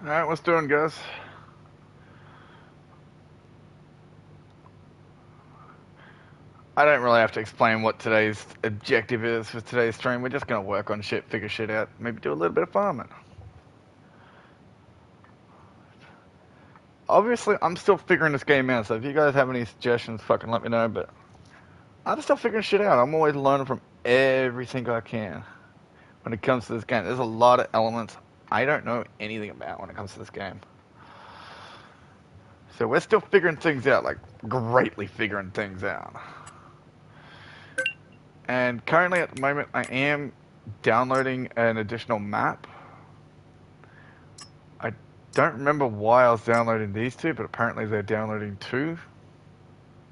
Alright, what's doing, guys? I don't really have to explain what today's objective is for today's stream. We're just gonna work on shit, figure shit out, maybe do a little bit of farming. Obviously, I'm still figuring this game out, so if you guys have any suggestions, fucking let me know, but I'm still figuring shit out. I'm always learning from everything I can when it comes to this game. There's a lot of elements I don't know anything about when it comes to this game. So we're still figuring things out, like greatly figuring things out. And currently at the moment, I am downloading an additional map. I don't remember why I was downloading these two, but apparently they're downloading two.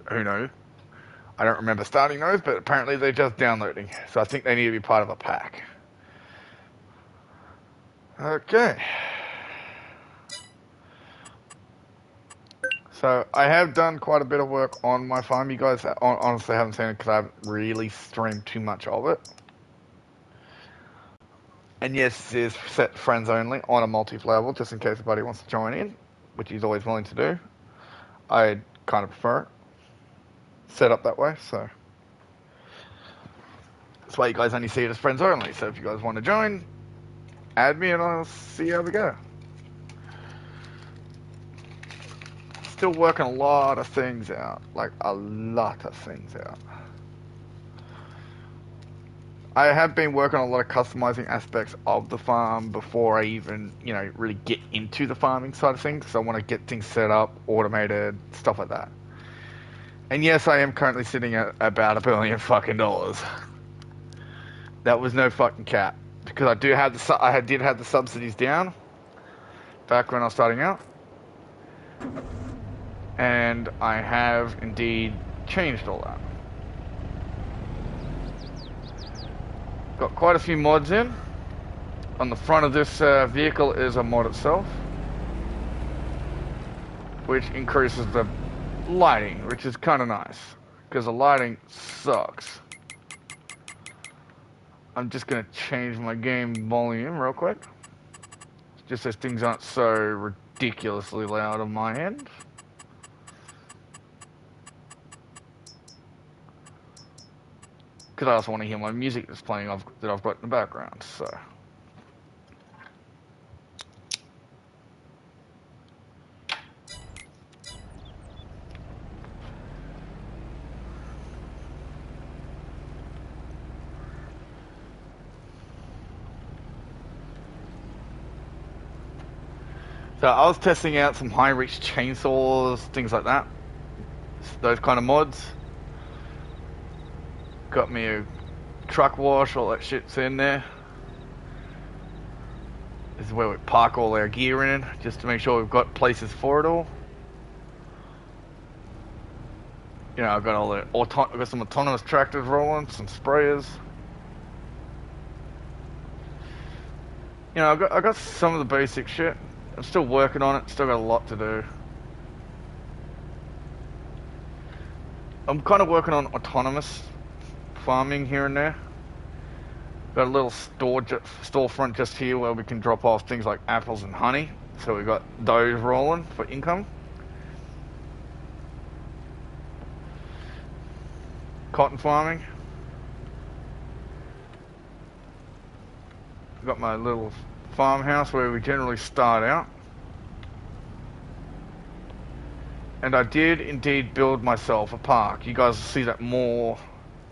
Who knows? I don't remember starting those, but apparently they're just downloading. So I think they need to be part of a pack. Okay. So I have done quite a bit of work on my farm. You guys honestly haven't seen it because I haven't really streamed too much of it. And yes, it is set friends only on a multi level, just in case anybody wants to join in, which he's always willing to do. I kind of prefer it set up that way, so that's why you guys only see it as friends only. So if you guys want to join, add me and I'll see how we go. Still working a lot of things out, like a lot of things out. I have been working on a lot of customizing aspects of the farm before I even, really get into the farming side of things. So I want to get things set up, automated, stuff like that. And yes, I am currently sitting at about $1 billion fucking dollars. That was no fucking cap, because I did have the subsidies down back when I was starting out, and I have indeed changed all that. Got quite a few mods in. On the front of this vehicle is a mod itself, which increases the lighting, which is kind of nice, because the lighting sucks. I'm just going to change my game volume real quick, just so things aren't so ridiculously loud on my end. Because I also want to hear my music that's playing that I've got in the background, so. So I was testing out some high reach chainsaws, things like that. Those kind of mods. Got me a truck wash, all that shit's in there. This is where we park all our gear in, just to make sure we've got places for it all. I've got I've got some autonomous tractors rolling, some sprayers. I've got some of the basic shit. I'm still working on it, still got a lot to do. I'm kind of working on autonomous farming here and there. Got a little storefront just here where we can drop off things like apples and honey. So we got those rolling for income. Cotton farming. Got my little farmhouse where we generally start out. And I did indeed build myself a park. You guys will see that more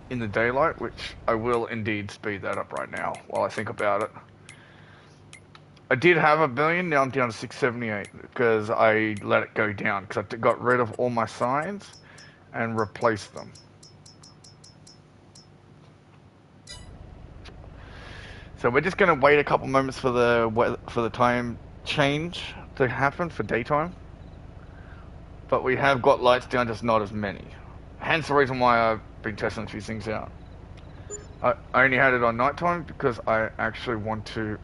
in the daylight, which I will indeed speed that up right now while I think about it. I did have $1 billion, now I'm down to 678 because I let it go down because I got rid of all my signs and replaced them. So we're just going to wait a couple moments for the time change to happen for daytime. But we have got lights down, just not as many. Hence the reason why I've been testing a few things out. I only had it on nighttime because I actually want to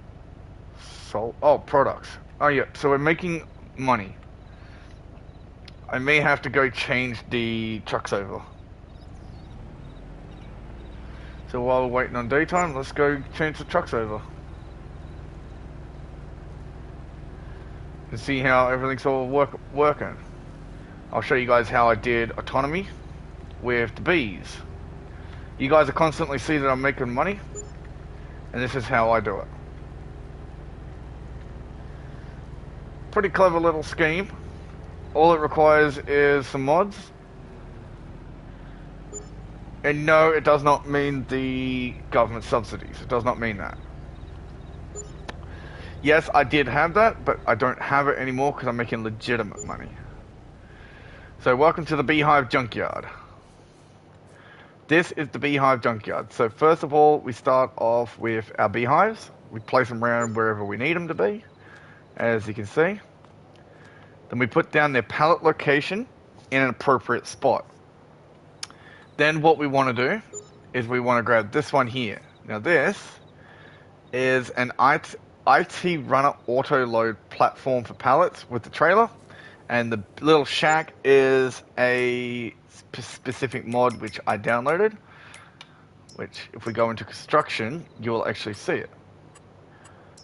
products. Oh yeah, so we're making money. I may have to go change the trucks over. So while we're waiting on daytime, let's go change the trucks over. and see how everything's all working. I'll show you guys how I did autonomy with the bees. You guys are constantly see that I'm making money, and this is how I do it. Pretty clever little scheme. All it requires is some mods. And no, it does not mean the government subsidies. It does not mean that. Yes, I did have that, but I don't have it anymore because I'm making legitimate money. So welcome to the Beehive Junkyard. This is the Beehive Junkyard. So first of all, we start off with our beehives. We place them around wherever we need them to be, as you can see. Then we put down their pallet location in an appropriate spot. Then what we want to do is we want to grab this one here. Now this is an IT Runner auto load platform for pallets with the trailer, and the little shack is a specific mod which I downloaded, which if we go into construction you'll actually see it.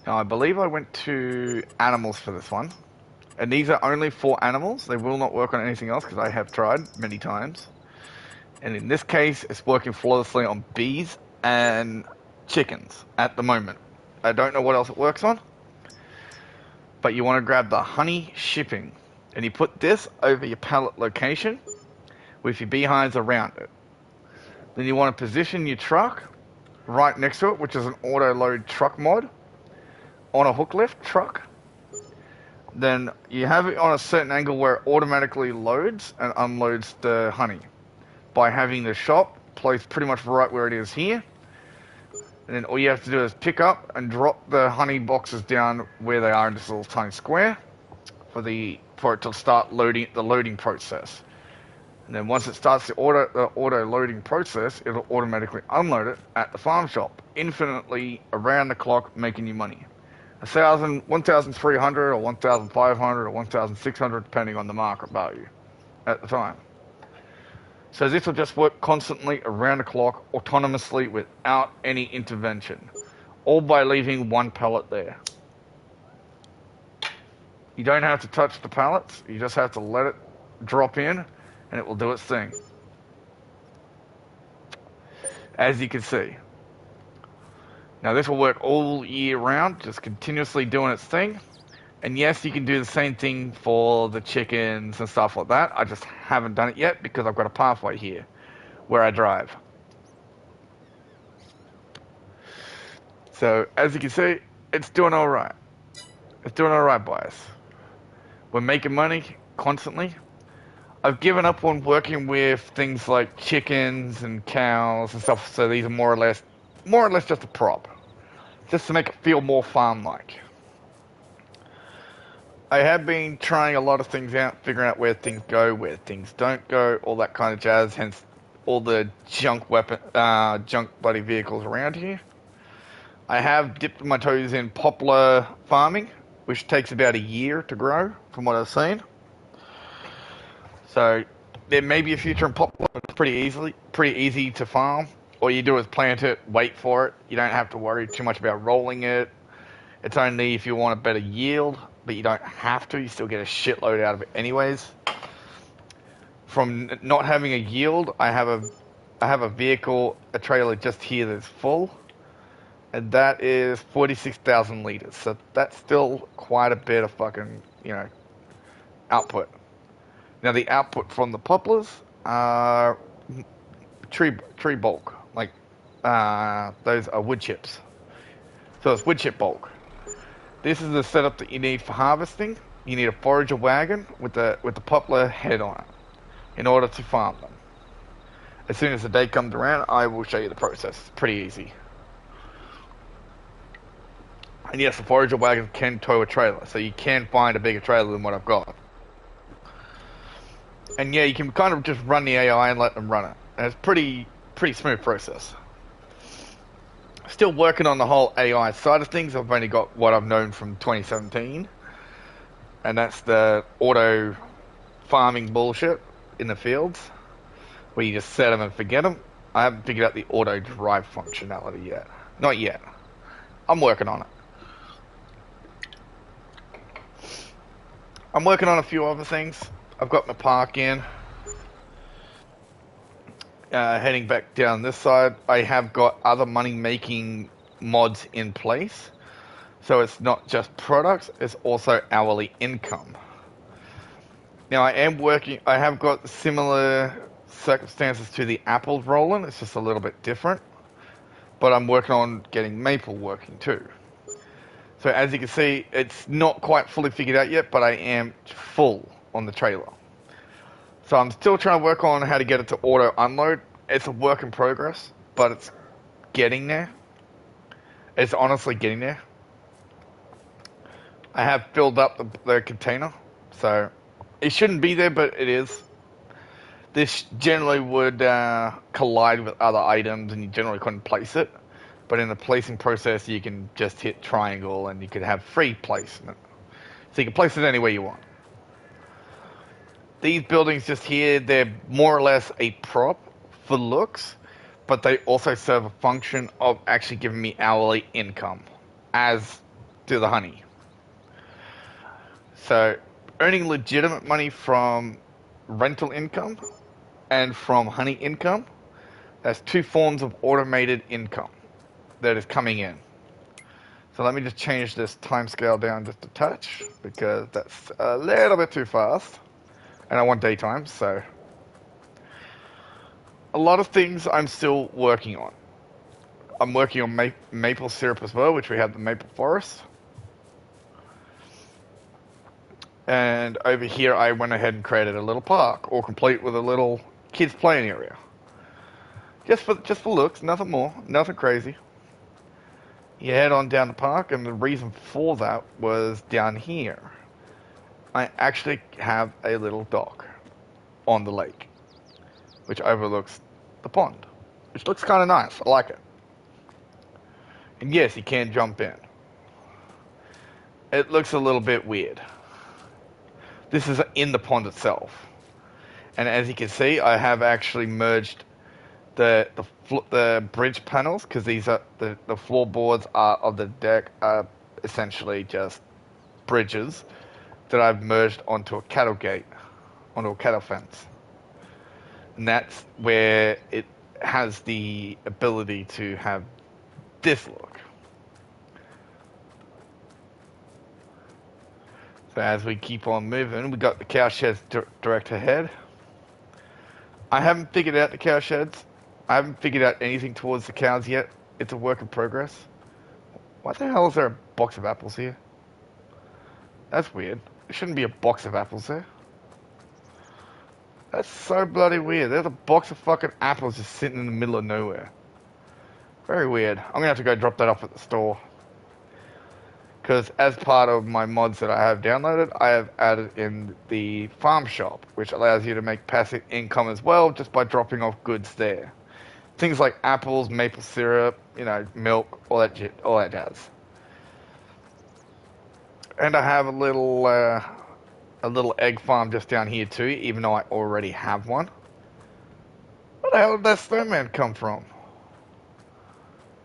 Now I believe I went to animals for this one, and these are only for animals. They will not work on anything else because I have tried many times. And in this case, it's working flawlessly on bees and chickens at the moment. I don't know what else it works on. But you want to grab the honey shipping. And you put this over your pallet location with your beehives around it. Then you want to position your truck right next to it, which is an auto load truck mod, on a hook lift truck. Then you have it on a certain angle where it automatically loads and unloads the honey, by having the shop placed pretty much right where it is here. And then all you have to do is pick up and drop the honey boxes down where they are in this little tiny square for it to start the loading process. And then once it starts the auto loading process, it'll automatically unload it at the farm shop, infinitely around the clock, making you money. 1,300 or 1,500 or 1,600 depending on the market value at the time. So this will just work constantly around the clock, autonomously, without any intervention. All by leaving one pallet there. You don't have to touch the pallets, you just have to let it drop in, and it will do its thing. As you can see. Now this will work all year round, just continuously doing its thing. And yes, you can do the same thing for the chickens and stuff like that. I just haven't done it yet because I've got a pathway here where I drive. So, as you can see, it's doing alright. It's doing alright, boys. We're making money constantly. I've given up on working with things like chickens and cows and stuff, so these are more or less just a prop. Just to make it feel more farm-like. I have been trying a lot of things out, figuring out where things go, where things don't go, all that kind of jazz, hence all the junk bloody vehicles around here. I have dipped my toes in poplar farming, which takes about a year to grow, from what I've seen. So, there may be a future in poplar, but it's pretty easy to farm. All you do is plant it, wait for it. You don't have to worry too much about rolling it. It's only if you want a better yield, but you don't have to. You still get a shitload out of it anyways. From not having a yield, I have a vehicle, a trailer just here that's full, and that is 46,000 liters. So that's still quite a bit of fucking, output. Now the output from the poplars are tree bulk, like those are wood chips. So it's wood chip bulk. This is the setup that you need for harvesting. You need a forager wagon with the poplar head on it in order to farm them. As soon as the day comes around, I will show you the process. It's pretty easy. And yes, the forager wagon can tow a trailer, so you can find a bigger trailer than what I've got. And yeah, you can kind of just run the AI and let them run it. And it's pretty smooth process. Still working on the whole AI side of things. I've only got what I've known from 2017. And that's the auto farming bullshit in the fields, where you just set them and forget them. I haven't figured out the auto drive functionality yet. Not yet. I'm working on it. I'm working on a few other things. I've got my park in. Heading back down this side, I have got other money making mods in place. So it's not just products, it's also hourly income. Now I am working, I have got similar circumstances to the Apple Roland, it's just a little bit different. But I'm working on getting Maple working too. So as you can see, it's not quite fully figured out yet, but I am full on the trailer. So I'm still trying to work on how to get it to auto unload. It's a work in progress, but it's getting there. It's honestly getting there. I have filled up the container, so it shouldn't be there, but it is. This generally would collide with other items, and you generally couldn't place it. But in the placing process, you can just hit triangle, and you could have free placement. So you can place it anywhere you want. These buildings just here, they're more or less a prop for looks, but they also serve a function of actually giving me hourly income, as do the honey. So earning legitimate money from rental income and from honey income, that's two forms of automated income that is coming in. So let me just change this timescale down just a touch, because that's a little bit too fast. And I want daytime, so a lot of things I'm still working on. I'm working on maple syrup as well, which we have the maple forest. And over here, I went ahead and created a little park, all complete with a little kids playing area. Just for looks, nothing more, nothing crazy. You head on down the park, and the reason for that was down here. I actually have a little dock on the lake, which overlooks the pond, which looks kind of nice. I like it. And yes, you can jump in. It looks a little bit weird. This is in the pond itself. And as you can see, I have actually merged the bridge panels, because these are the floorboards of the deck are essentially just bridges that I've merged onto a cattle gate, onto a cattle fence. And that's where it has the ability to have this look. So as we keep on moving, we got the cow sheds direct ahead. I haven't figured out the cow sheds. I haven't figured out anything towards the cows yet. It's a work in progress. Why the hell is there a box of apples here? That's weird. There shouldn't be a box of apples there. That's so bloody weird. There's a box of fucking apples just sitting in the middle of nowhere. Very weird. I'm gonna have to go drop that off at the store. Because as part of my mods that I have downloaded, I have added in the farm shop, which allows you to make passive income as well, just by dropping off goods there. Things like apples, maple syrup, milk, all that shit, all that jazz. And I have a little egg farm just down here too, even though I already have one. Where the hell did that snowman come from?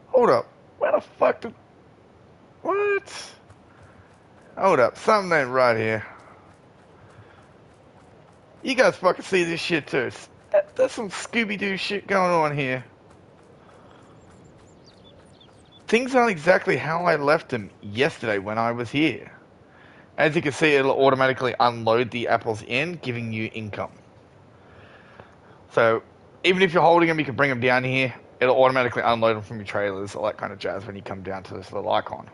Hold up. Where the fuck did... What? Hold up. Something ain't right here. You guys fucking see this shit too. There's some Scooby-Doo shit going on here. Things aren't exactly how I left them yesterday when I was here. As you can see, it'll automatically unload the apples in, giving you income. So, even if you're holding them, you can bring them down here. It'll automatically unload them from your trailers, all that kind of jazz when you come down to this little icon.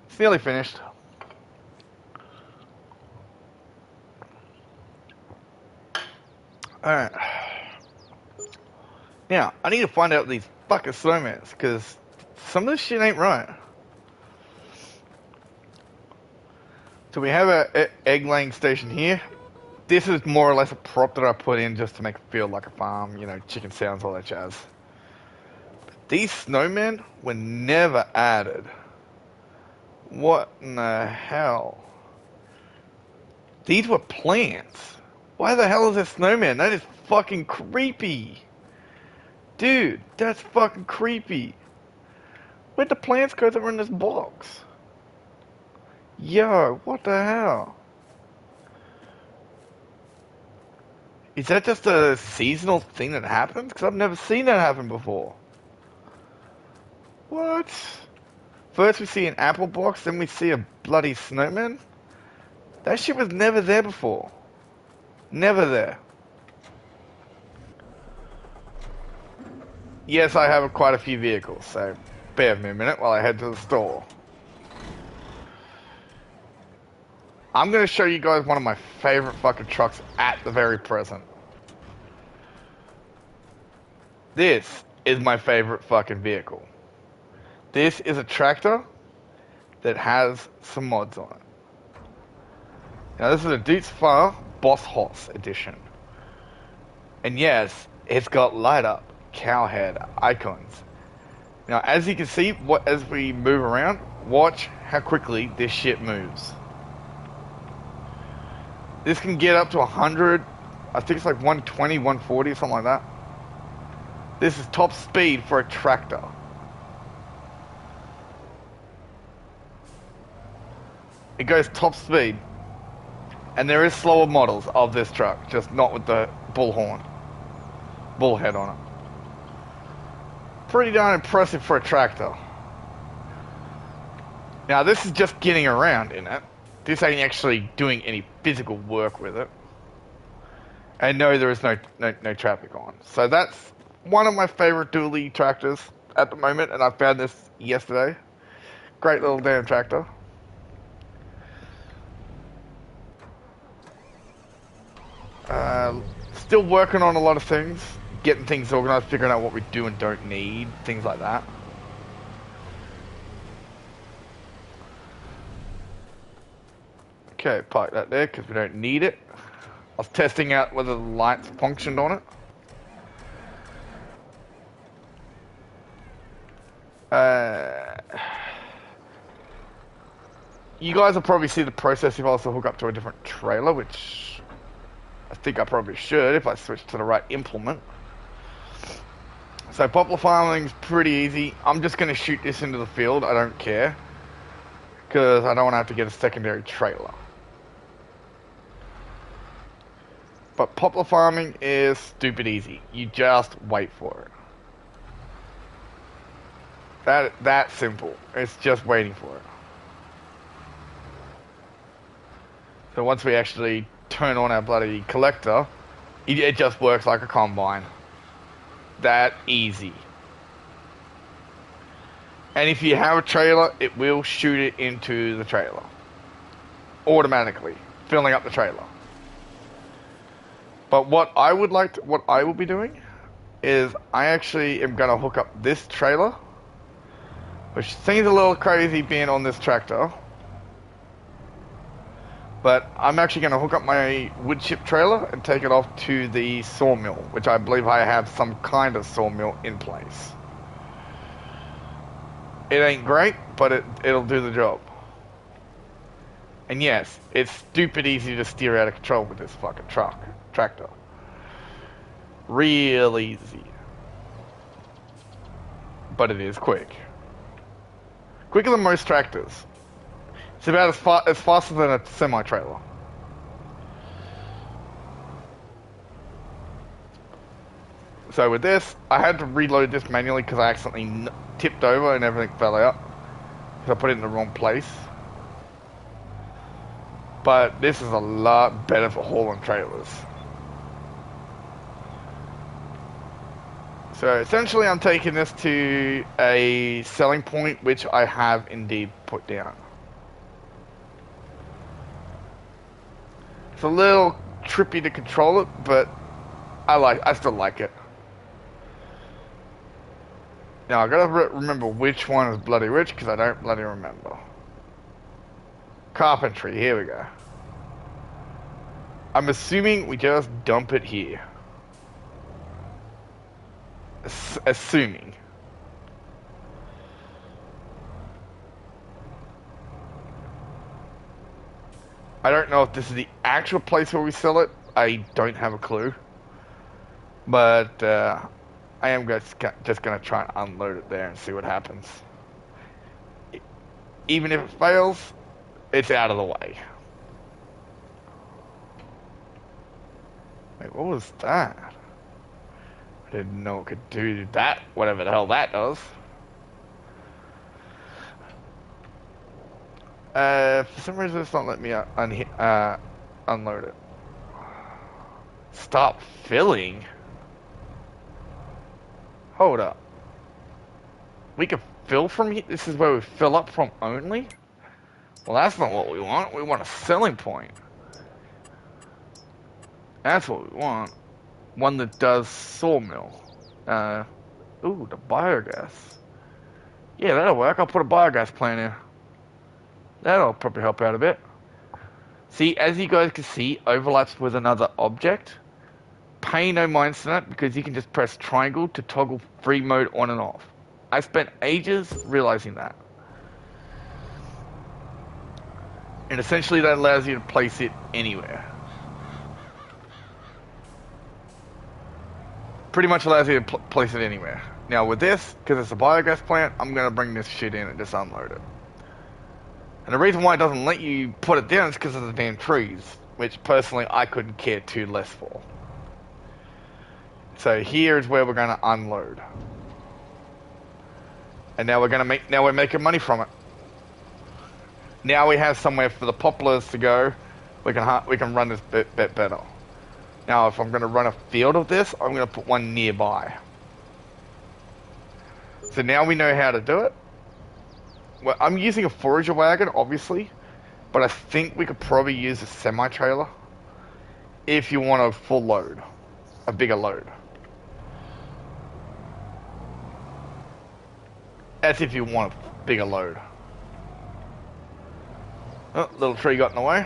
It's nearly finished. Alright. Now, I need to find out these fucking snowmans, because some of this shit ain't right. So we have an egg laying station here. This is more or less a prop that I put in just to make it feel like a farm, chicken sounds, all that jazz. But these snowmen were never added. What in the hell? These were plants. Why the hell is there snowman? That is fucking creepy. Dude, that's fucking creepy. Where'd the plants go that were in this box? Yo, what the hell? Is that just a seasonal thing that happens? Because I've never seen that happen before. What? First we see an apple box, then we see a bloody snowman? That shit was never there before. Never there. Yes, I have quite a few vehicles, so bear with me a minute while I head to the store. I'm going to show you guys one of my favorite fucking trucks at the very present. This is my favorite fucking vehicle. This is a tractor that has some mods on it. Now this is a Dutz Far Boss Hoss edition. And yes, it's got light up cowhead icons. Now as you can see, as we move around, watch how quickly this shit moves. This can get up to 100, I think it's like 120, 140, something like that. This is top speed for a tractor. It goes top speed. And there is slower models of this truck, just not with the bullhead on it. Pretty darn impressive for a tractor. Now this is just getting around in it. This ain't actually doing any physical work with it. And no, there is no traffic on. So that's one of my favorite dually tractors at the moment, and I found this yesterday. Great little damn tractor. Still working on a lot of things. Getting things organized, figuring out what we do and don't need, things like that. Okay, park that there because we don't need it. I was testing out whether the lights functioned on it. You guys will probably see the process if I also hook up to a different trailer, which I think I probably should if I switch to the right implement. So poplar farming's pretty easy. I'm just going to shoot this into the field, I don't care. Because I don't want to have to get a secondary trailer. But poplar farming is stupid easy. You just wait for it. That simple. It's just waiting for it. So once we actually turn on our bloody collector, it just works like a combine. That easy. And if you have a trailer, it will shoot it into the trailer. Automatically. Filling up the trailer. But what I will be doing is I actually am going to hook up this trailer, which seems a little crazy being on this tractor. But I'm actually going to hook up my wood chip trailer and take it off to the sawmill, which I believe I have some kind of sawmill in place. It ain't great, but it'll do the job. And yes, it's stupid easy to steer out of control with this fucking tractor. Real easy. But it is quick. Quicker than most tractors. It's about as faster than a semi-trailer. So with this, I had to reload this manually because I accidentally tipped over and everything fell out. Because I put it in the wrong place. But this is a lot better for hauling trailers. So essentially I'm taking this to a selling point which I have indeed put down. It's a little trippy to control it, but I still like it. Now I gotta remember which one is bloody which because I don't bloody remember. Carpentry, here we go. I'm assuming we just dump it here. Assuming. I don't know if this is the actual place where we sell it. I don't have a clue. But I am just going to try and unload it there and see what happens. Even if it fails, it's out of the way. Wait, what was that? I didn't know it could do that, whatever the hell that does. For some reason it's not letting me unload it. Stop filling? Hold up. We can fill from here? This is where we fill up from only? Well, that's not what we want. We want a selling point. That's what we want. One that does sawmill. Ooh, the biogas. Yeah, that'll work. I'll put a biogas plant in. That'll probably help out a bit. See, as you guys can see, overlaps with another object. Pay no mind to that because you can just press triangle to toggle free mode on and off. I spent ages realizing that. And essentially that allows you to place it anywhere. Pretty much allows you to place it anywhere. Now with this, because it's a biogas plant, I'm going to bring this shit in and just unload it. And the reason why it doesn't let you put it down is because of the damn trees, which personally I couldn't care too less for. So here is where we're going to unload. And now we're making money from it. Now we have somewhere for the poplars to go. We can run this bit better. Now if I'm going to run a field of this, I'm going to put one nearby. So now we know how to do it. Well, I'm using a forager wagon, obviously, but I think we could probably use a semi-trailer if you want a full load, a bigger load. That's if you want a bigger load. Oh, little tree got in the way.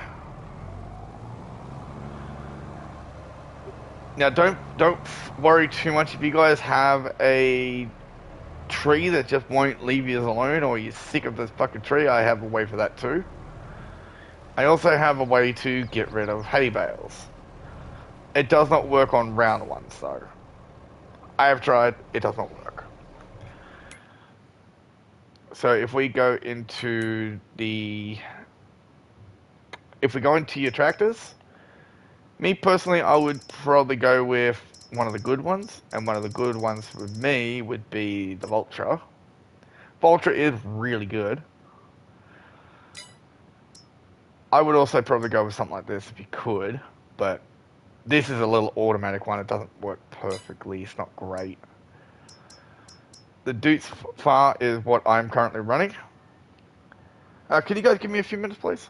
Now don't worry too much if you guys have a tree that just won't leave you alone or you're sick of this fucking tree. I have a way for that too. I also have a way to get rid of hay bales. It does not work on round ones though. I have tried, it does not work. So if we go into your tractors, me personally, I would probably go with one of the good ones, and one of the good ones with me would be the Vultra. Vultra is really good. I would also probably go with something like this if you could, but this is a little automatic one. It doesn't work perfectly. It's not great. The Dutes Far is what I'm currently running. Can you guys give me a few minutes, please?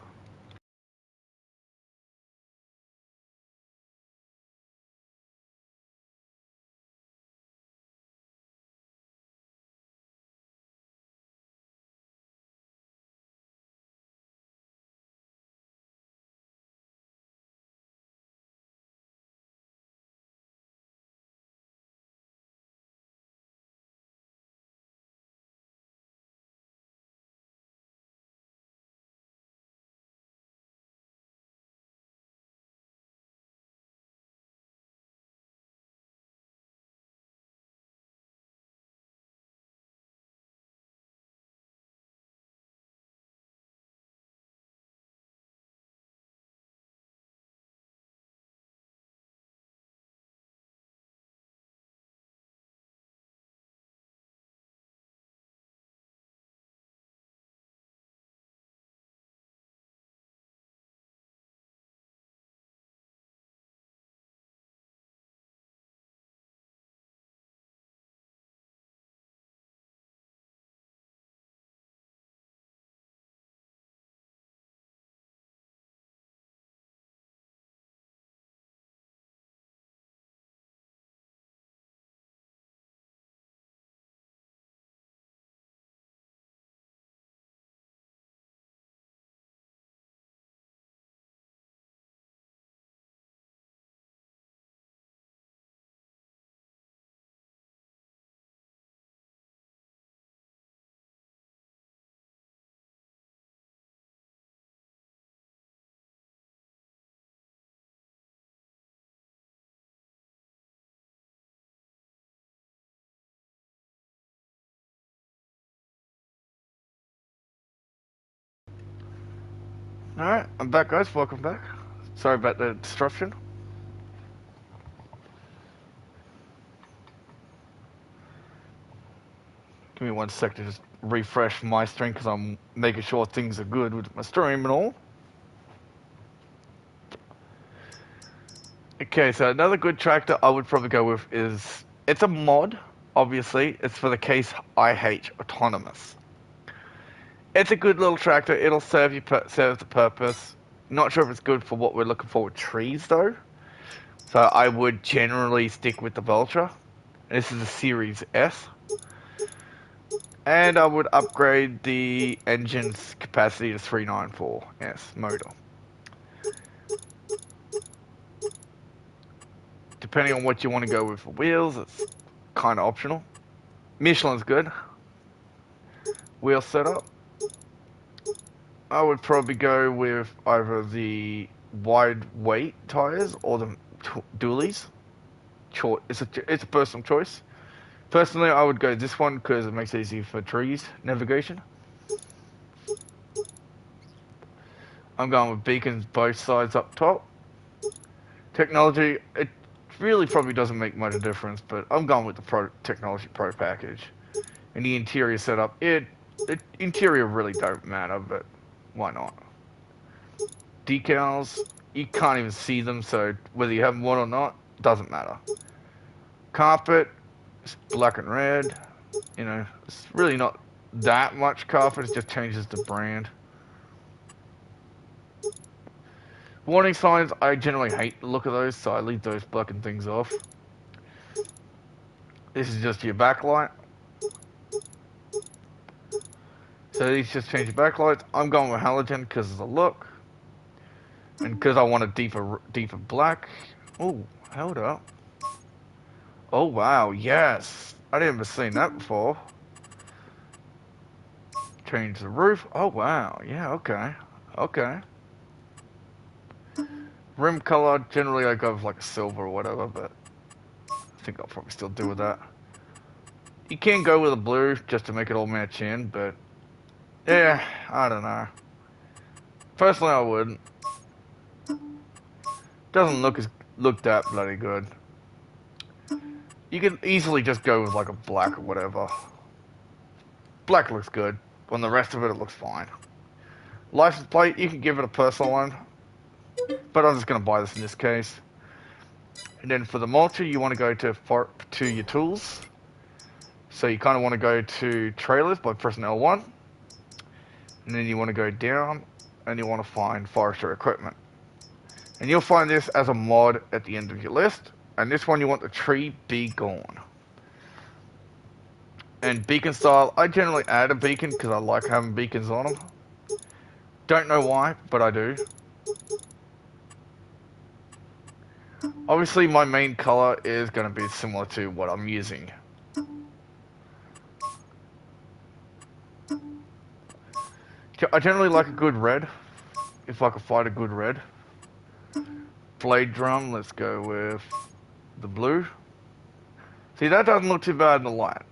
Alright, I'm back guys, welcome back. Sorry about the disruption. Give me 1 sec to just refresh my stream because I'm making sure things are good with my stream and all. Okay, so another good tractor I would probably go with is, it's a mod, obviously. It's for the Case IH Autonomous. It's a good little tractor. It'll serve the purpose. Not sure if it's good for what we're looking for with trees though. So I would generally stick with the Vulture. This is a Series S. And I would upgrade the engine's capacity to 394S motor. Depending on what you want to go with for wheels, it's kind of optional. Michelin's good. Wheel setup. I would probably go with either the wide weight tires or the dualies. It's a personal choice. Personally, I would go this one because it makes it easy for trees navigation. I'm going with beacons both sides up top. Technology, it really probably doesn't make much of a difference, but I'm going with the Technology Pro package. And the interior setup, the interior really don't matter, but why not? Decals, you can't even see them, so whether you have one or not, doesn't matter. Carpet, it's black and red. You know, it's really not that much carpet, it just changes the brand. Warning signs, I generally hate the look of those, so I leave those blackened things off. This is just your backlight. So these just change your backlights. I'm going with halogen because of the look. And because I want a deeper black. Oh, hold up. Oh wow, yes. I didn't ever seen that before. Change the roof. Oh wow, yeah, okay. Okay. Rim color, generally I go with like a silver or whatever, but I think I'll probably still do with that. You can go with a blue just to make it all match in, but yeah, I don't know. Personally, I wouldn't. Doesn't look that bloody good. You can easily just go with like a black or whatever. Black looks good. On the rest of it, it looks fine. License plate, you can give it a personal one, but I'm just going to buy this in this case. And then for the multi, you want to go to your tools. So you kind of want to go to trailers by pressing L1. And then you want to go down and you want to find forestry equipment. And you'll find this as a mod at the end of your list. And this one you want the tree be gone. And beacon style, I generally add a beacon because I like having beacons on them. Don't know why, but I do. Obviously my main color is going to be similar to what I'm using. I generally like a good red, if I can find a good red. Blade drum, let's go with the blue. See, that doesn't look too bad in the light.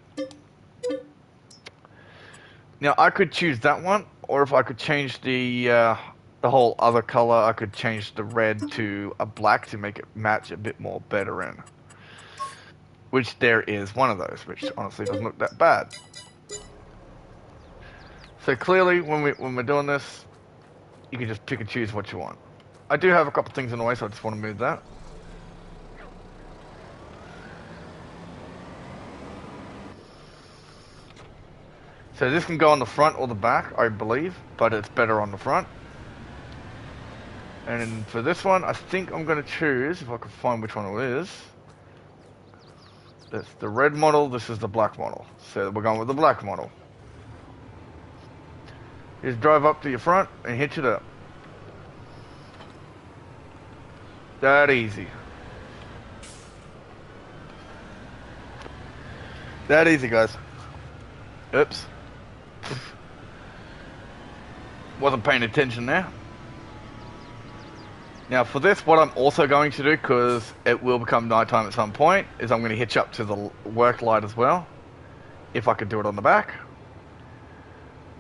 Now, I could choose that one, or if I could change the whole other color, I could change the red to a black to make it match a bit more better in. Which there is one of those, which honestly doesn't look that bad. So clearly, when we're doing this, you can just pick and choose what you want. I do have a couple things in the way, so I just want to move that. So this can go on the front or the back, I believe, but it's better on the front. And for this one, I think I'm going to choose, if I can find which one it is. That's the red model, this is the black model. So we're going with the black model. Just drive up to your front and hitch it up. That easy. That easy, guys. Oops. Wasn't paying attention there. Now for this, what I'm also going to do, because it will become nighttime at some point, is I'm going to hitch up to the work light as well. If I could do it on the back.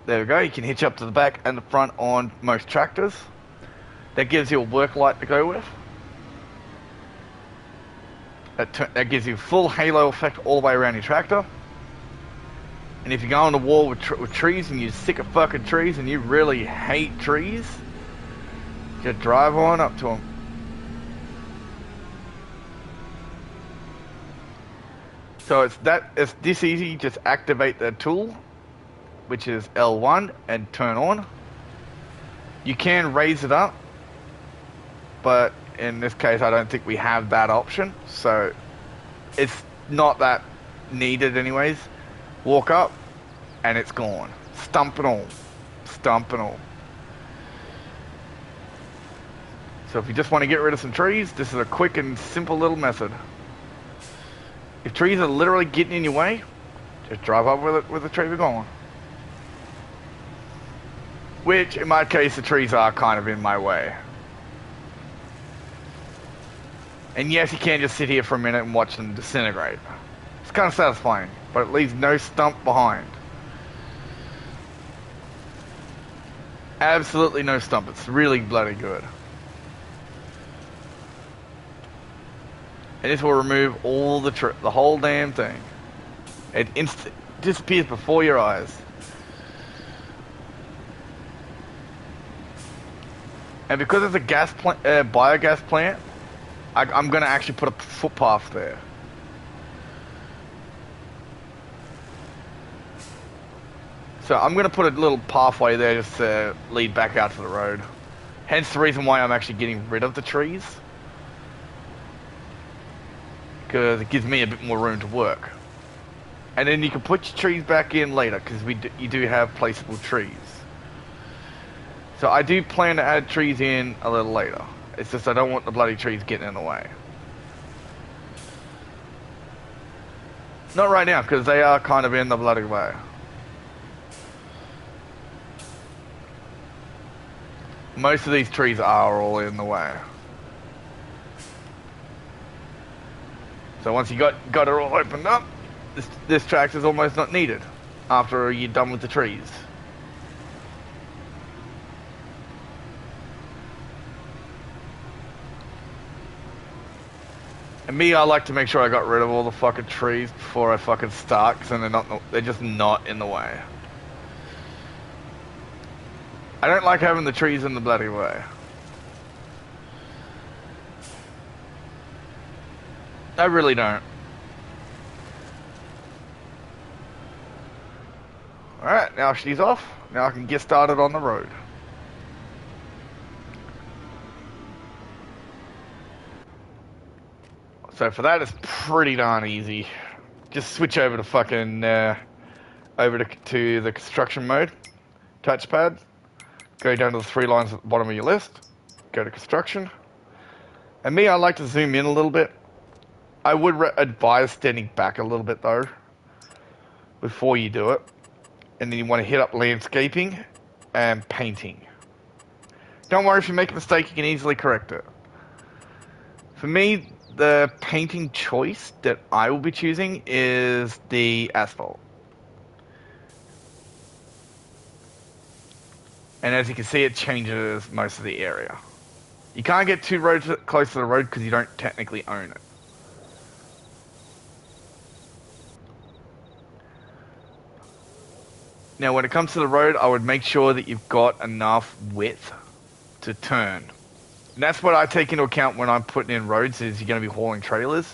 There we go, you can hitch up to the back and the front on most tractors. That gives you a work light to go with. That gives you full halo effect all the way around your tractor. And if you go on the wall with trees and you're sick of fucking trees and you really hate trees, just drive on up to them. So it's this easy. Just activate the tool, which is L1, and turn on. You can raise it up, but in this case I don't think we have that option, so it's not that needed anyways. Walk up and it's gone. Stump and all. Stump and all. So if you just want to get rid of some trees, this is a quick and simple little method. If trees are literally getting in your way, just drive up with the tree gone. Which, in my case, the trees are kind of in my way. And yes, you can just sit here for a minute and watch them disintegrate. It's kind of satisfying, but it leaves no stump behind. Absolutely no stump. It's really bloody good. And this will remove all the whole damn thing. It disappears before your eyes. And because it's a biogas plant, I'm going to actually put a footpath there. So I'm going to put a little pathway there just to lead back out to the road. Hence the reason why I'm actually getting rid of the trees. Because it gives me a bit more room to work. And then you can put your trees back in later, because you do have placeable trees. So I do plan to add trees in a little later. It's just I don't want the bloody trees getting in the way. Not right now, because they are kind of in the bloody way. Most of these trees are all in the way. So once you got it all opened up, this tractor is almost not needed after you're done with the trees. And me, I like to make sure I got rid of all the fucking trees before I fucking start, because they're just not in the way. I don't like having the trees in the bloody way. I really don't. Alright, now she's off. Now I can get started on the road. So for that, it's pretty darn easy. Just switch over to fucking, over to the construction mode. Touchpad. Go down to the 3 lines at the bottom of your list. Go to construction. And me, I like to zoom in a little bit. I would advise standing back a little bit though, before you do it. And then you want to hit up landscaping and painting. Don't worry if you make a mistake, you can easily correct it. For me, the painting choice that I will be choosing is the asphalt. And as you can see, it changes most of the area. You can't get too close to the road because you don't technically own it. Now when it comes to the road, I would make sure that you've got enough width to turn. And that's what I take into account when I'm putting in roads, is you're going to be hauling trailers.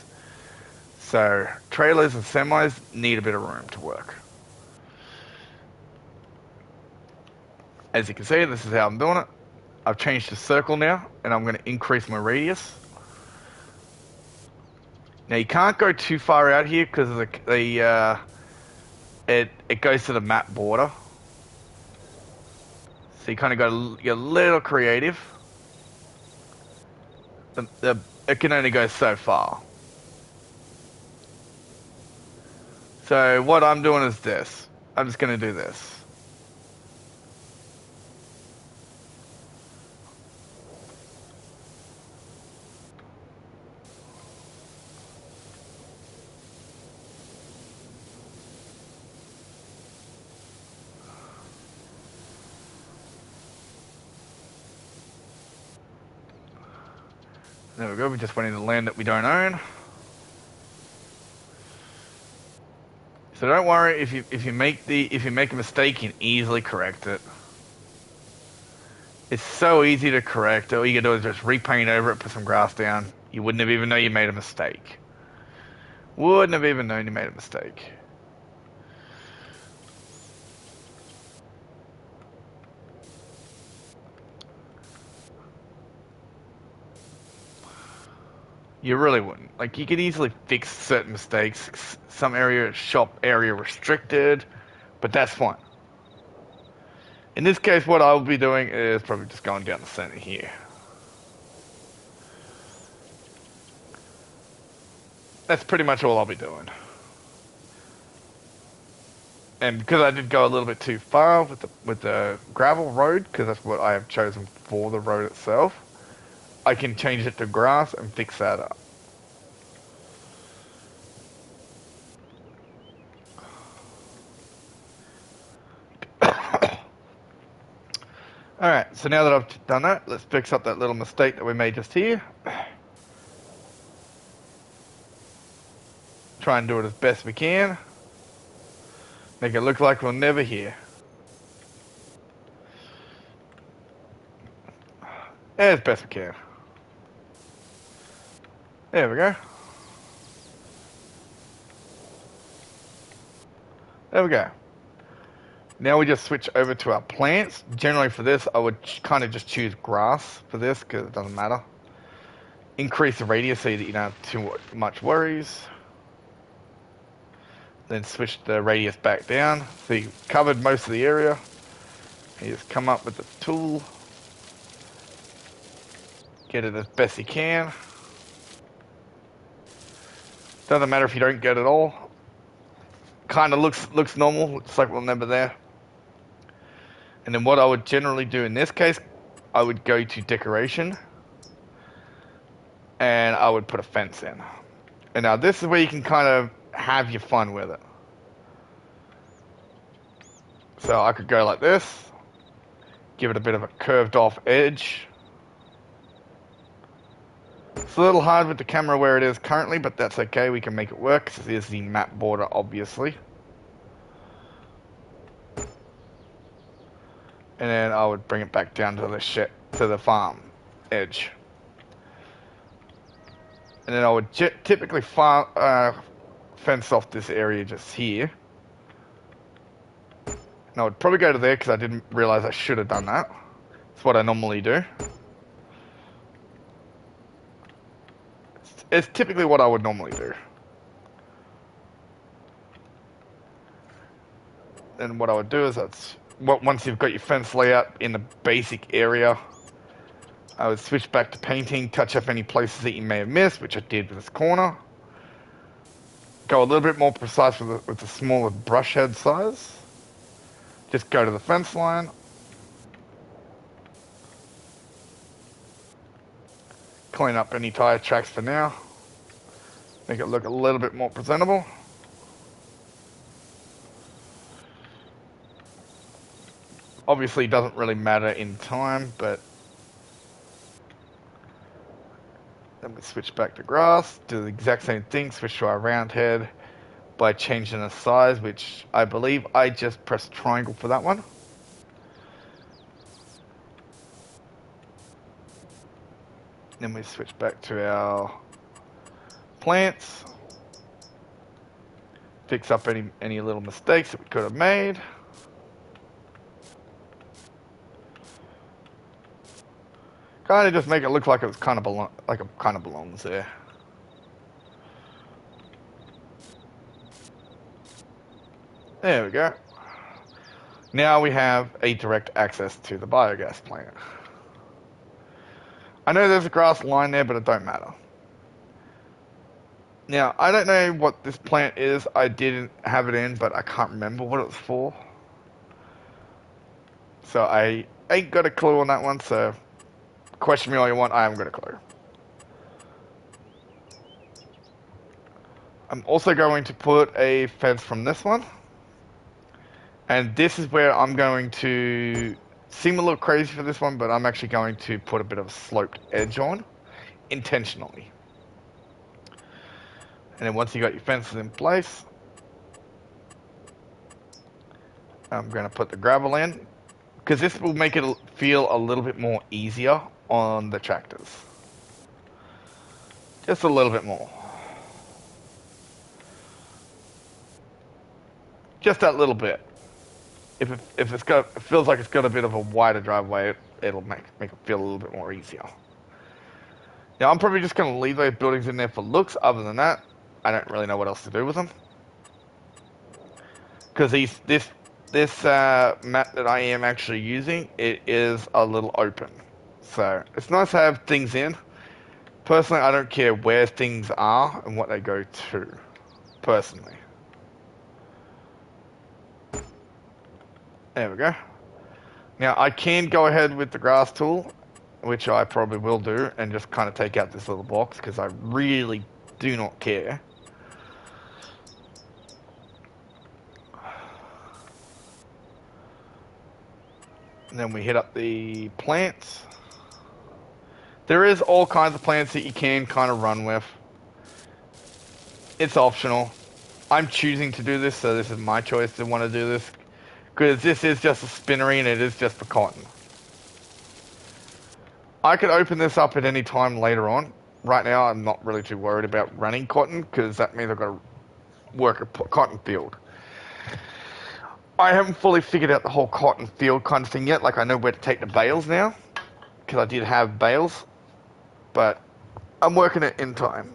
So trailers and semis need a bit of room to work. As you can see, this is how I'm doing it. I've changed to circle now, and I'm going to increase my radius. Now you can't go too far out here because of it goes to the map border. So you kind of got to get a little creative. It can only go so far. So what I'm doing is this. I'm just going to do this. There we go, we just went into land that we don't own. So don't worry if you make a mistake, you can easily correct it. It's so easy to correct. All you can do is just repaint over it, put some grass down. You wouldn't have even known you made a mistake. Wouldn't have even known you made a mistake. You really wouldn't. Like, you could easily fix certain mistakes. Some area, shop area restricted, but that's fine. In this case, what I'll be doing is probably just going down the center here. That's pretty much all I'll be doing. And because I did go a little bit too far with the gravel road, because that's what I have chosen for the road itself, I can change it to grass and fix that up. Alright, so now that I've done that, let's fix up that little mistake that we made just here. Try and do it as best we can. Make it look like we're never here. As best we can. There we go. There we go. Now we just switch over to our plants. Generally for this, I would kind of just choose grass for this because it doesn't matter. Increase the radius so that you don't have too much worries. Then switch the radius back down. So you've covered most of the area. You just come up with the tool. Get it as best you can. Doesn't matter if you don't get it all. Kind of looks normal. Looks like we're never there. And then what I would generally do in this case, I would go to decoration. And I would put a fence in. And now this is where you can kind of have your fun with it. So I could go like this. Give it a bit of a curved off edge. It's a little hard with the camera where it is currently, but that's okay. We can make it work. This is the map border, obviously. And then I would bring it back down to the farm edge. And then I would typically fence off this area just here. And I would probably go to there because I didn't realize I should have done that. It's what I normally do. It's typically what I would normally do. And what I would do is once you've got your fence layout in the basic area, I would switch back to painting, touch up any places that you may have missed, which I did with this corner. Go a little bit more precise with the smaller brush head size. Just go to the fence line. Clean up any tire tracks for now. Make it look a little bit more presentable. Obviously, it doesn't really matter in time, but then we switch back to grass, do the exact same thing, switch to our round head by changing the size, which I believe I just pressed triangle for that one. Then we switch back to our plants. Fix up any little mistakes that we could have made. Kind of just make it look like it was kind of belongs there. There we go. Now we have a direct access to the biogas plant. I know there's a grass line there, but it don't matter. Now, I don't know what this plant is. I didn't have it in, but I can't remember what it was for. So I ain't got a clue on that one, so question me all you want, I haven't got a clue. I'm also going to put a fence from this one. And this is where I'm going to seem a little crazy for this one, but I'm actually going to put a bit of a sloped edge on intentionally. And then once you got your fences in place, I'm going to put the gravel in, because this will make it feel a little bit more easier on the tractors. Just a little bit more. Just that little bit. If it feels like it's got a bit of a wider driveway, it'll make it feel a little bit more easier. Now I'm probably just going to leave those buildings in there for looks. Other than that, I don't really know what else to do with them. Because this map that I am actually using, it is a little open. So it's nice to have things in. Personally, I don't care where things are and what they go to. Personally. There we go. Now I can go ahead with the grass tool, which I probably will do, and just kind of take out this little box because I really do not care. And then we hit up the plants. There is all kinds of plants that you can kind of run with. It's optional. I'm choosing to do this, so this is my choice to want to do this. Because this is just a spinnery and it is just for cotton. I could open this up at any time later on. Right now, I'm not really too worried about running cotton, because that means I've got to work a cotton field. I haven't fully figured out the whole cotton field kind of thing yet. Like, I know where to take the bales now, because I did have bales, but I'm working it in time.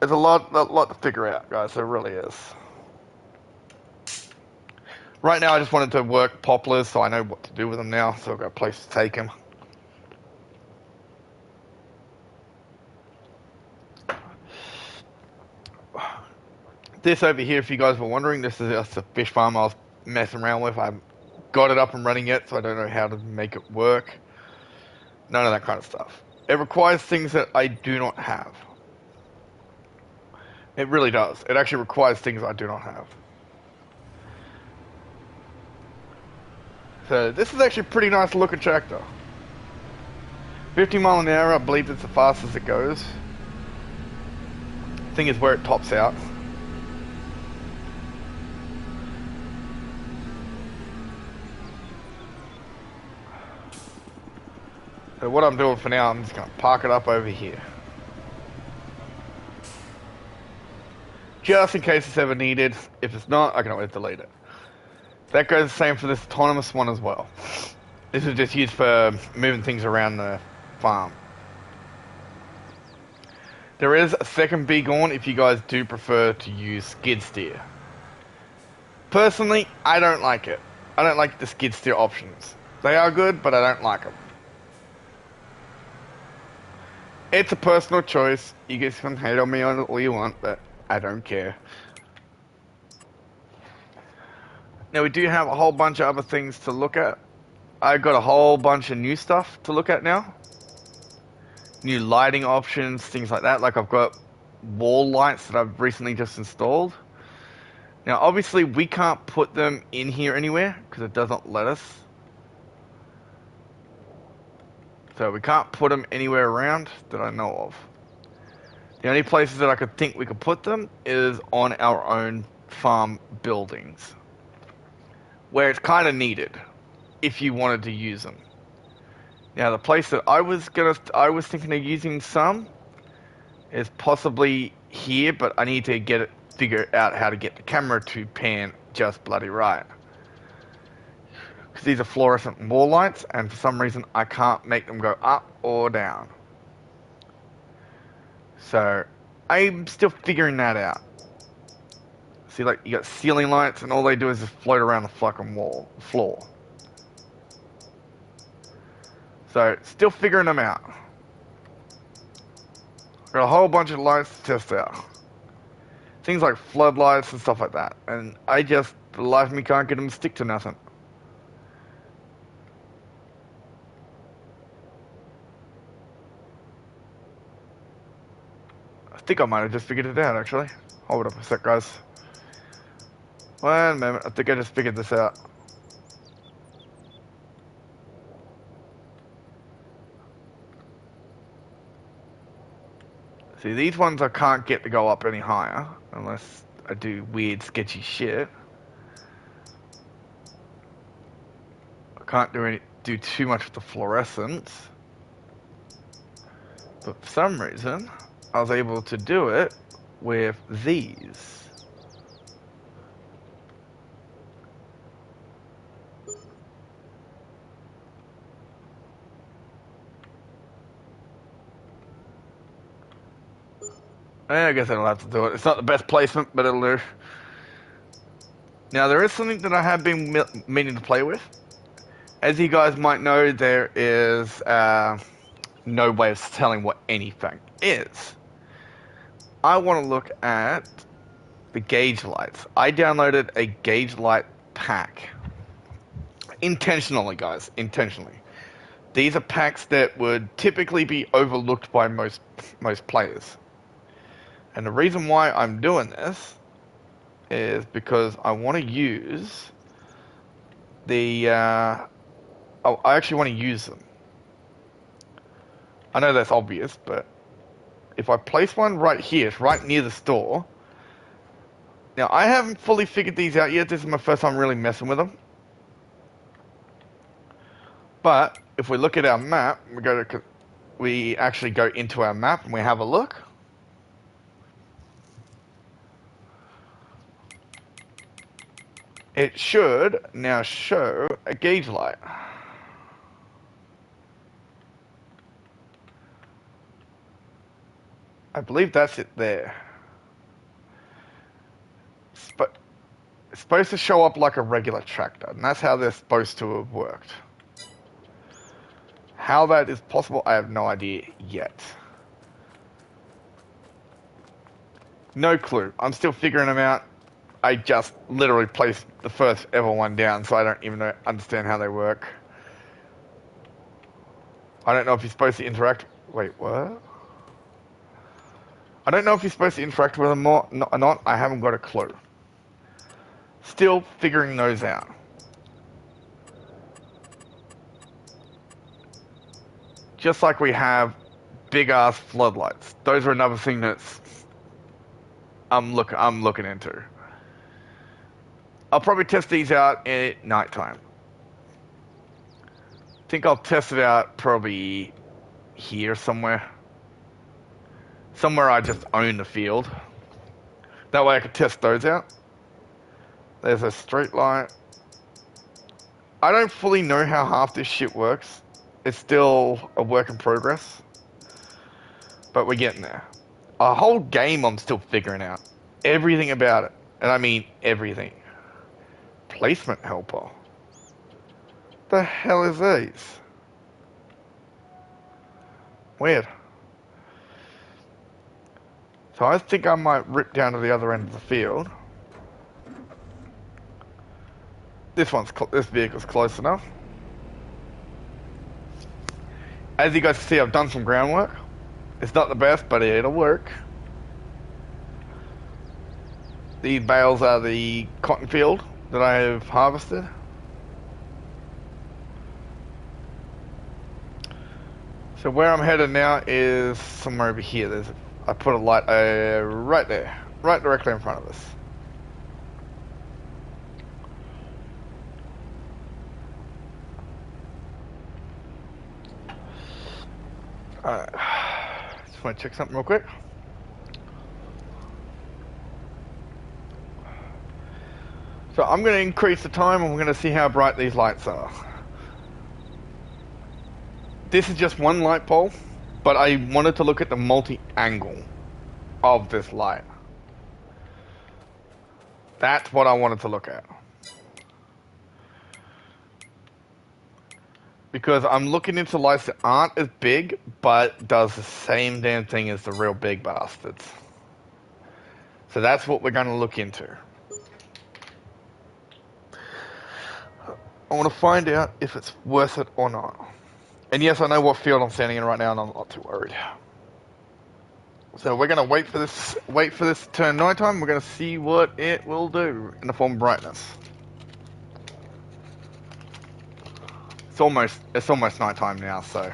There's a lot to figure out, guys. There really is. Right now, I just wanted to work poplars, so I know what to do with them now, so I've got a place to take them. This over here, if you guys were wondering, this is just a fish farm I was messing around with. I haven't got it up and running yet, so I don't know how to make it work. None of that kind of stuff. It requires things that I do not have. It really does. It actually requires things I do not have. So this is actually a pretty nice looking tractor. 50 mile an hour, I believe it's the fastest it goes. I think it's where it tops out. So what I'm doing for now, I'm just going to park it up over here. Just in case it's ever needed. If it's not, I can always delete it. That goes the same for this autonomous one as well. This is just used for moving things around the farm. There is a second Bighorn if you guys do prefer to use skid steer. Personally, I don't like it. I don't like the skid steer options. They are good, but I don't like them. It's a personal choice. You guys can hate on me on it all you want, but I don't care. Now, we do have a whole bunch of other things to look at. I've got a whole bunch of new stuff to look at now. New lighting options, things like that. Like, I've got wall lights that I've recently just installed. Now, obviously, we can't put them in here anywhere because it doesn't let us. So we can't put them anywhere around that I know of. The only places that I could think we could put them is on our own farm buildings, where it's kind of needed if you wanted to use them. Now, the place that I was thinking of using some is possibly here, but I need to figure out how to get the camera to pan just bloody right. Because these are fluorescent wall lights, and for some reason I can't make them go up or down. So I'm still figuring that out. See, like, you got ceiling lights, and all they do is just float around the fucking floor. So, still figuring them out. Got a whole bunch of lights to test out. Things like floodlights and stuff like that. And I just, for the life of me, can't get them to stick to nothing. I think I might have just figured it out, actually. Hold up a sec, guys. One moment, I think I just figured this out. See, these ones I can't get to go up any higher unless I do weird, sketchy shit. I can't do too much with the fluorescence. But for some reason, I was able to do it with these. I guess I don't have to do it. It's not the best placement, but it'll do. Now, there is something that I have been meaning to play with. As you guys might know, there is no way of telling what anything is. I want to look at the gauge lights. I downloaded a gauge light pack. Intentionally, guys. Intentionally. These are packs that would typically be overlooked by most players. And the reason why I'm doing this is because I want to use the... I actually want to use them. I know that's obvious, but if I place one right here, right near the store... Now, I haven't fully figured these out yet. This is my first time really messing with them. But if we look at our map, we actually go into our map and we have a look. It should now show a gauge light. I believe that's it there. It's supposed to show up like a regular tractor, and that's how they're supposed to have worked. How that is possible, I have no idea yet. No clue. I'm still figuring them out. I just literally placed the first ever one down, so I don't even understand how they work. I don't know if you're supposed to interact... Wait, what? I don't know if you're supposed to interact with them or not. I haven't got a clue. Still figuring those out. Just like we have big-ass floodlights. Those are another thing that's... I'm looking into. I'll probably test these out at nighttime. I think I'll test it out probably here somewhere. Somewhere I just own the field. That way I can test those out. There's a street light. I don't fully know how half this shit works. It's still a work in progress. But we're getting there. A whole game I'm still figuring out. Everything about it. And I mean everything. Placement helper. The hell is these? Weird. So I think I might rip down to the other end of the field. This vehicle's close enough. As you guys can see, I've done some groundwork. It's not the best, but it'll work. These bales are the cotton field that I have harvested. So where I'm headed now is somewhere over here. I put a light right there, right directly in front of us. Alright, just want to check something real quick. So I'm going to increase the time and we're going to see how bright these lights are. This is just one light pole, but I wanted to look at the multi-angle of this light. That's what I wanted to look at. Because I'm looking into lights that aren't as big, but does the same damn thing as the real big bastards. So that's what we're going to look into. I want to find out if it's worth it or not. And yes, I know what field I'm standing in right now, and I'm not too worried. So we're going to wait for this to turn nighttime. We're going to see what it will do in the form of brightness. It's almost nighttime now, so.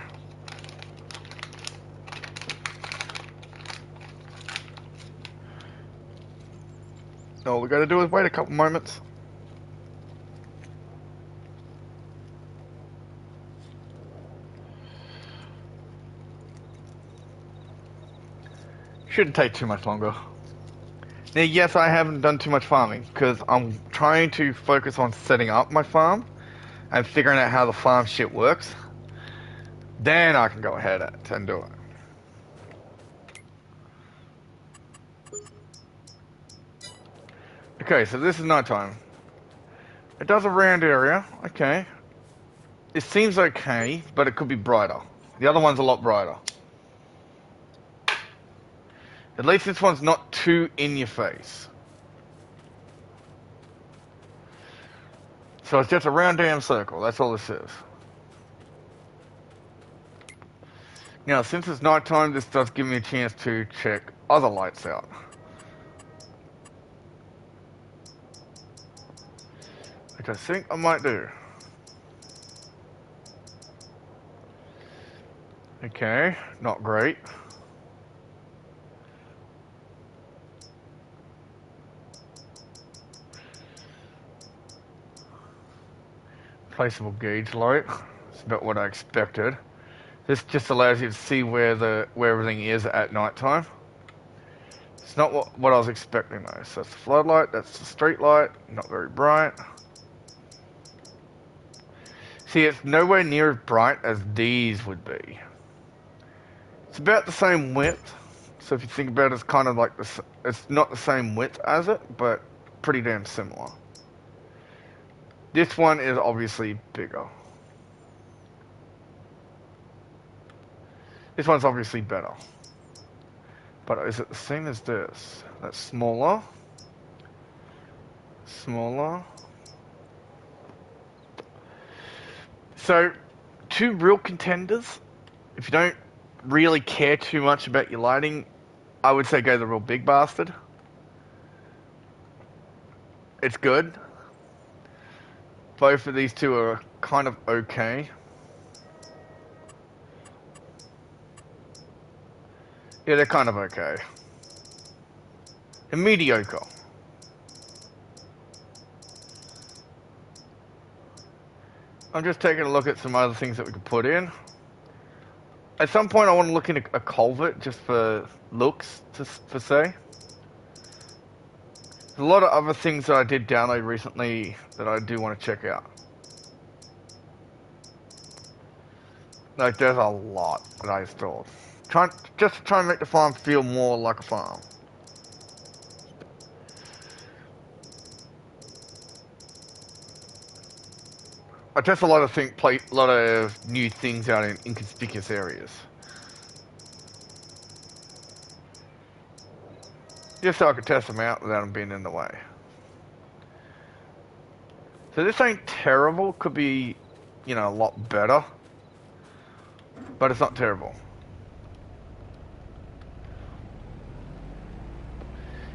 All we gotta do is wait a couple moments. Shouldn't take too much longer. Now, yes, I haven't done too much farming because I'm trying to focus on setting up my farm and figuring out how the farm shit works. Then I can go ahead and do it. Okay, so this is nighttime. It does a round area. Okay. It seems okay, but it could be brighter. The other one's a lot brighter. At least this one's not too in your face. So it's just a round damn circle. That's all this is. Now, since it's nighttime, this does give me a chance to check other lights out. Which I think I might do. Okay, not great. Placeable gauge light. It's about what I expected. This just allows you to see where everything is at night time. It's not what I was expecting though. So that's the floodlight, that's the street light, not very bright. See, it's nowhere near as bright as these would be. It's about the same width. So if you think about it, it's kind of like it's not the same width as it, but pretty damn similar. This one is obviously bigger. This one's obviously better. But is it the same as this? That's smaller. Smaller. So, two real contenders. If you don't really care too much about your lighting, I would say go the real big bastard. It's good. Both of these two are kind of okay. Yeah, they're kind of okay. They're mediocre. I'm just taking a look at some other things that we could put in. At some point I want to look into a culvert just for looks, for say. There's a lot of other things that I did download recently that I do want to check out. Like, there's a lot that I installed. Just to try and make the farm feel more like a farm. I test a lot of new things out in inconspicuous areas. Just so I could test them out without them being in the way. So this ain't terrible. Could be, you know, a lot better. But it's not terrible.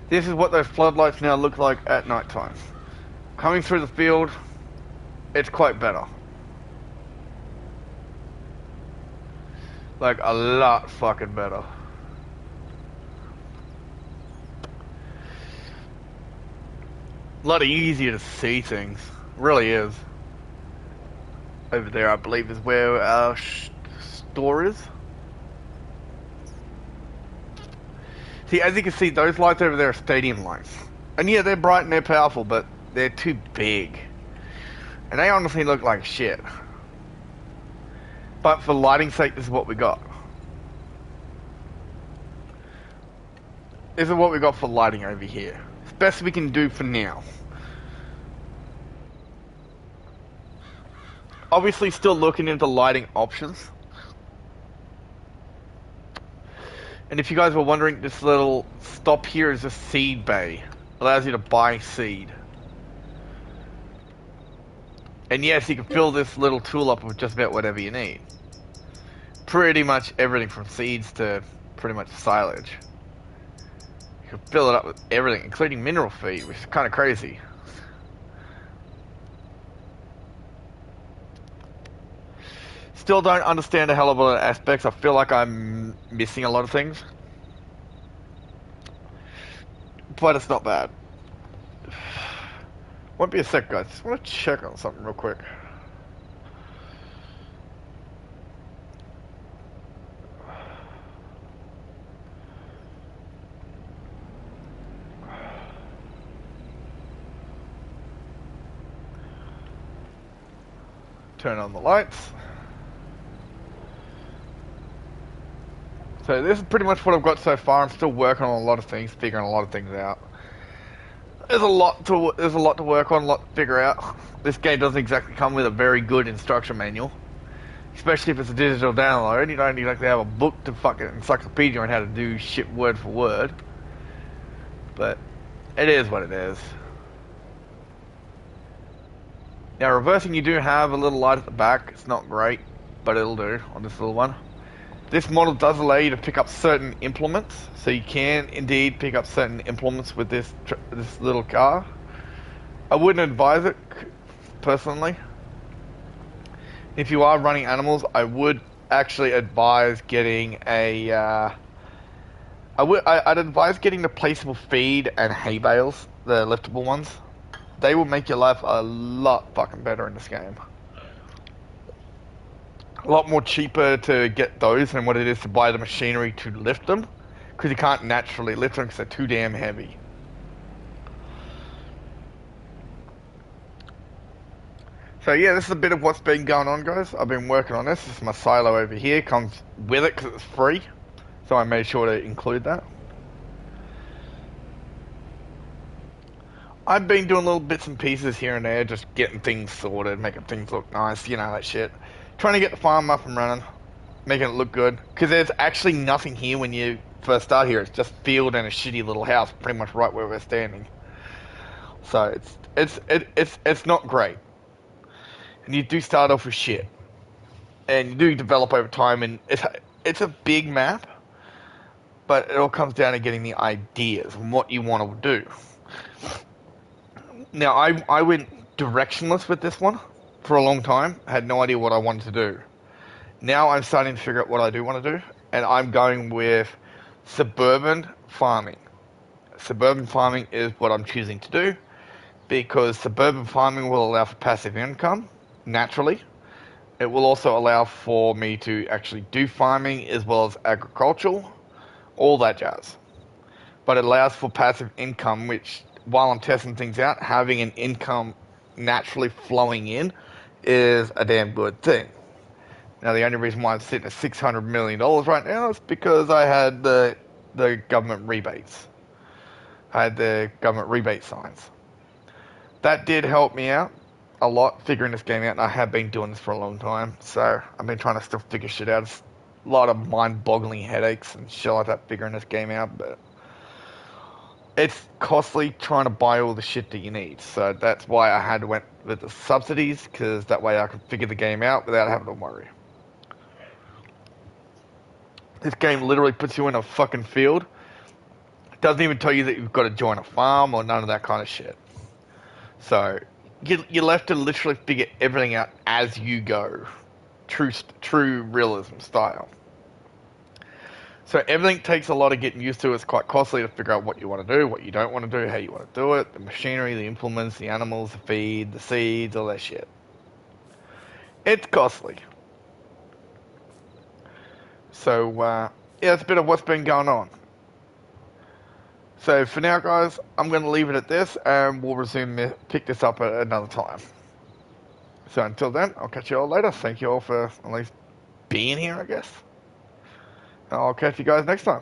This is what those floodlights now look like at night time. Coming through the field, it's quite better. Like, a lot fucking better. A lot easier to see things. Really is. Over there, I believe, is where our store is. See, as you can see, those lights over there are stadium lights. And yeah, they're bright and they're powerful, but they're too big. And they honestly look like shit. But for lighting's sake, this is what we got. This is what we got for lighting over here. It's best we can do for now. Obviously still looking into lighting options. And if you guys were wondering, this little stop here is a seed bay. Allows you to buy seed. And yes, you can fill this little tool up with just about whatever you need. Pretty much everything from seeds to pretty much silage. You can fill it up with everything, including mineral feed, which is kind of crazy. Still don't understand a hell of a lot of aspects. I feel like I'm missing a lot of things. But it's not bad. Won't be a sec, guys. Just want to check on something real quick. Turn on the lights. So this is pretty much what I've got so far. I'm still working on a lot of things, figuring a lot of things out. There's a lot to work on, a lot to figure out. This game doesn't exactly come with a very good instruction manual, especially if it's a digital download. You don't exactly have a book to fucking encyclopedia on how to do shit word for word. But it is what it is. Now reversing, you do have a little light at the back. It's not great, but it'll do on this little one. This model does allow you to pick up certain implements, so you can indeed pick up certain implements with this little car. I wouldn't advise it personally. If you are running animals, I would actually advise getting a. I'd advise getting the placeable feed and hay bales, the liftable ones. They will make your life a lot fucking better in this game. A lot more cheaper to get those than what it is to buy the machinery to lift them, because you can't naturally lift them because they're too damn heavy. So yeah, this is a bit of what's been going on, guys. I've been working on this. This is my silo over here. Comes with it because it's free, so I made sure to include that. I've been doing little bits and pieces here and there, just getting things sorted, making things look nice, you know, that shit. Trying to get the farm up and running, making it look good. Because there's actually nothing here when you first start here. It's just field and a shitty little house, pretty much right where we're standing. So it's not great. And you do start off with shit, and you do develop over time. And it's a big map, but it all comes down to getting the ideas and what you want to do. Now I went directionless with this one for a long time. I had no idea what I wanted to do. Now I'm starting to figure out what I do want to do, and I'm going with suburban farming. Suburban farming is what I'm choosing to do, because suburban farming will allow for passive income, naturally. It will also allow for me to actually do farming as well as agricultural, all that jazz. But it allows for passive income, which, while I'm testing things out, having an income naturally flowing in is a damn good thing. Now, the only reason why I'm sitting at $600 million right now is because I had the government rebates. I had the government rebate signs. That did help me out a lot figuring this game out, and I have been doing this for a long time, so I've been trying to still figure shit out. It's a lot of mind-boggling headaches and shit like that figuring this game out, but it's costly trying to buy all the shit that you need. So that's why I had to went with the subsidies, because that way I could figure the game out without having to worry. This game literally puts you in a fucking field. It doesn't even tell you that you've got to join a farm or none of that kind of shit. So you're left to literally figure everything out as you go. True realism style. So everything takes a lot of getting used to. It's quite costly to figure out what you want to do, what you don't want to do, how you want to do it, the machinery, the implements, the animals, the feed, the seeds, all that shit. It's costly. So, yeah, it's a bit of what's been going on. So for now, guys, I'm going to leave it at this, and we'll pick this up at another time. So until then, I'll catch you all later. Thank you all for at least being here, I guess. I'll catch you guys next time.